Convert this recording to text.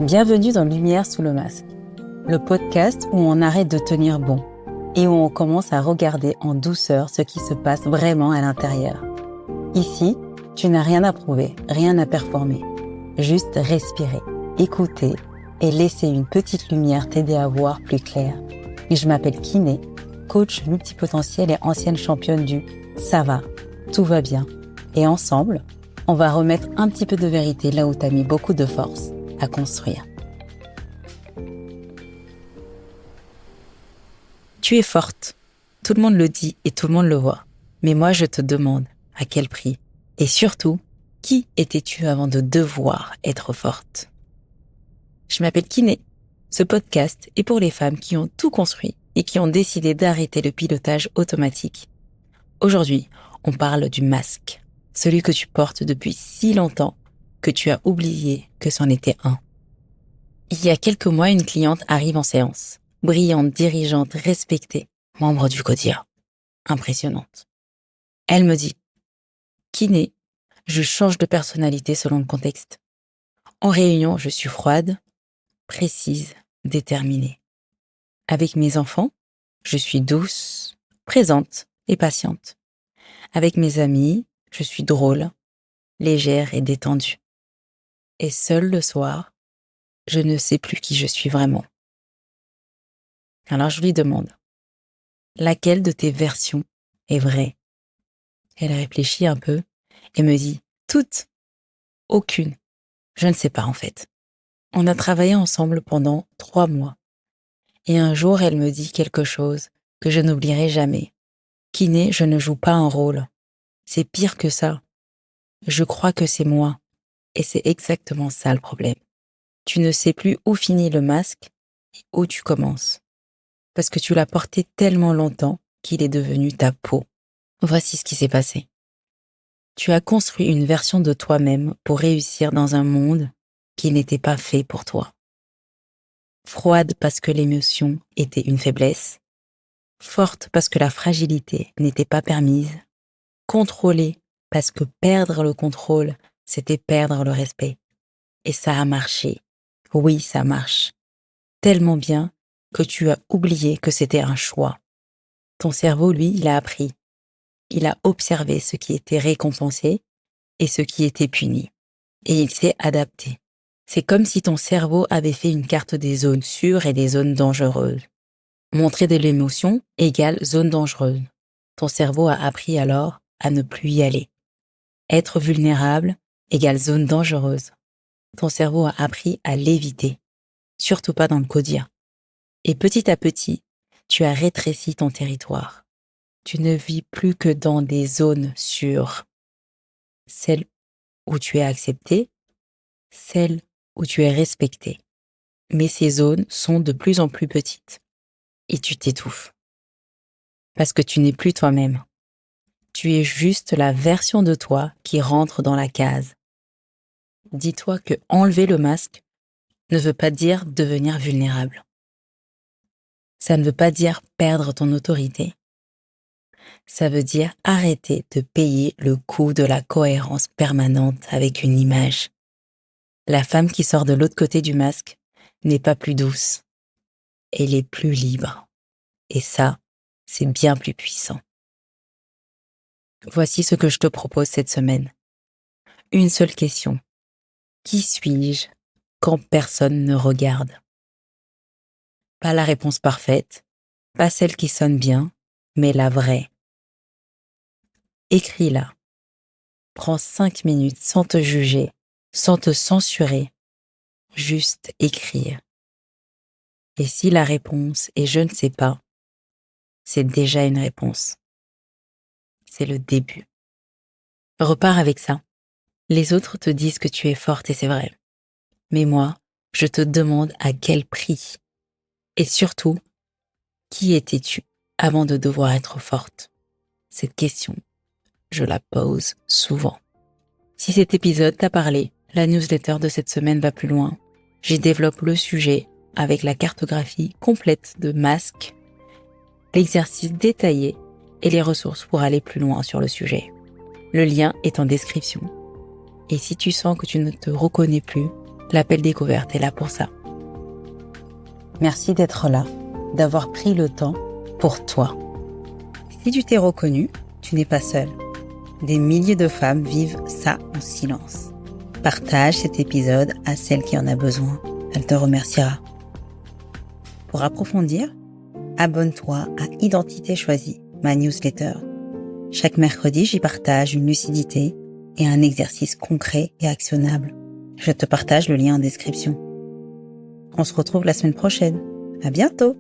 Bienvenue dans Lumière sous le masque, le podcast où on arrête de tenir bon et où on commence à regarder en douceur ce qui se passe vraiment à l'intérieur. Ici, tu n'as rien à prouver, rien à performer. Juste respirer, écouter et laisser une petite lumière t'aider à voir plus clair. Et je m'appelle Kiné, coach multipotentiel et ancienne championne du « ça va, tout va bien ». Et ensemble, on va remettre un petit peu de vérité là où t'as mis beaucoup de force à construire. Tu es forte. Tout le monde le dit et tout le monde le voit. Mais moi, je te demande à quel prix. Et surtout, qui étais-tu avant de devoir être forte? Je m'appelle Kiné. Ce podcast est pour les femmes qui ont tout construit et qui ont décidé d'arrêter le pilotage automatique. Aujourd'hui, on parle du masque. Celui que tu portes depuis si longtemps que tu as oublié que c'en était un. Il y a quelques mois, une cliente arrive en séance. Brillante, dirigeante, respectée, membre du CODIA. Impressionnante. Elle me dit « Kiné, je change de personnalité selon le contexte. En réunion, je suis froide, précise, déterminée. Avec mes enfants, je suis douce, présente et patiente. Avec mes amis, je suis drôle, légère et détendue. Et seule le soir, je ne sais plus qui je suis vraiment. » Alors je lui demande « Laquelle de tes versions est vraie ?» Elle réfléchit un peu et me dit « Toutes, aucune. Je ne sais pas en fait. » On a travaillé ensemble pendant 3 mois. Et un jour, elle me dit quelque chose que je n'oublierai jamais. « Kiné, je ne joue pas un rôle. C'est pire que ça. Je crois que c'est moi. Et c'est exactement ça le problème. Tu ne sais plus où finit le masque et où tu commences. Parce que tu l'as porté tellement longtemps qu'il est devenu ta peau. » Voici ce qui s'est passé. Tu as construit une version de toi-même pour réussir dans un monde qui n'était pas fait pour toi. Froide parce que l'émotion était une faiblesse. Forte parce que la fragilité n'était pas permise. Contrôlée parce que perdre le contrôle, c'était perdre le respect. Et ça a marché. Oui, ça marche. Tellement bien que tu as oublié que c'était un choix. Ton cerveau, lui, il a appris. Il a observé ce qui était récompensé et ce qui était puni. Et il s'est adapté. C'est comme si ton cerveau avait fait une carte des zones sûres et des zones dangereuses. Montrer de l'émotion égale zone dangereuse. Ton cerveau a appris alors à ne plus y aller. Être vulnérable égale zone dangereuse. Ton cerveau a appris à l'éviter. Surtout pas dans le CODIA. Et petit à petit, tu as rétréci ton territoire. Tu ne vis plus que dans des zones sûres. Celles où tu es accepté, celles où tu es respecté. Mais ces zones sont de plus en plus petites. Et tu t'étouffes. Parce que tu n'es plus toi-même. Tu es juste la version de toi qui rentre dans la case. Dis-toi que enlever le masque ne veut pas dire devenir vulnérable. Ça ne veut pas dire perdre ton autorité. Ça veut dire arrêter de payer le coût de la cohérence permanente avec une image. La femme qui sort de l'autre côté du masque n'est pas plus douce. Elle est plus libre. Et ça, c'est bien plus puissant. Voici ce que je te propose cette semaine. Une seule question. Qui suis-je quand personne ne regarde? Pas la réponse parfaite, pas celle qui sonne bien, mais la vraie. Écris-la. Prends 5 minutes sans te juger, sans te censurer. Juste écrire. Et si la réponse est « je ne sais pas », c'est déjà une réponse. C'est le début. Repars avec ça. Les autres te disent que tu es forte et c'est vrai. Mais moi, je te demande à quel prix. Et surtout, qui étais-tu avant de devoir être forte? Cette question, je la pose souvent. Si cet épisode t'a parlé, la newsletter de cette semaine va plus loin. J'y développe le sujet avec la cartographie complète de masques, l'exercice détaillé et les ressources pour aller plus loin sur le sujet. Le lien est en description. Et si tu sens que tu ne te reconnais plus, L'appel découverte est là pour ça. Merci d'être là, d'avoir pris le temps pour toi. Si tu t'es reconnu, tu n'es pas seul. Des milliers de femmes vivent ça en silence. Partage cet épisode à celle qui en a besoin. Elle te remerciera. Pour approfondir, abonne-toi à Identité Choisie, ma newsletter. Chaque mercredi, j'y partage une lucidité et un exercice concret et actionnable. Je te partage le lien en description. On se retrouve la semaine prochaine. À bientôt!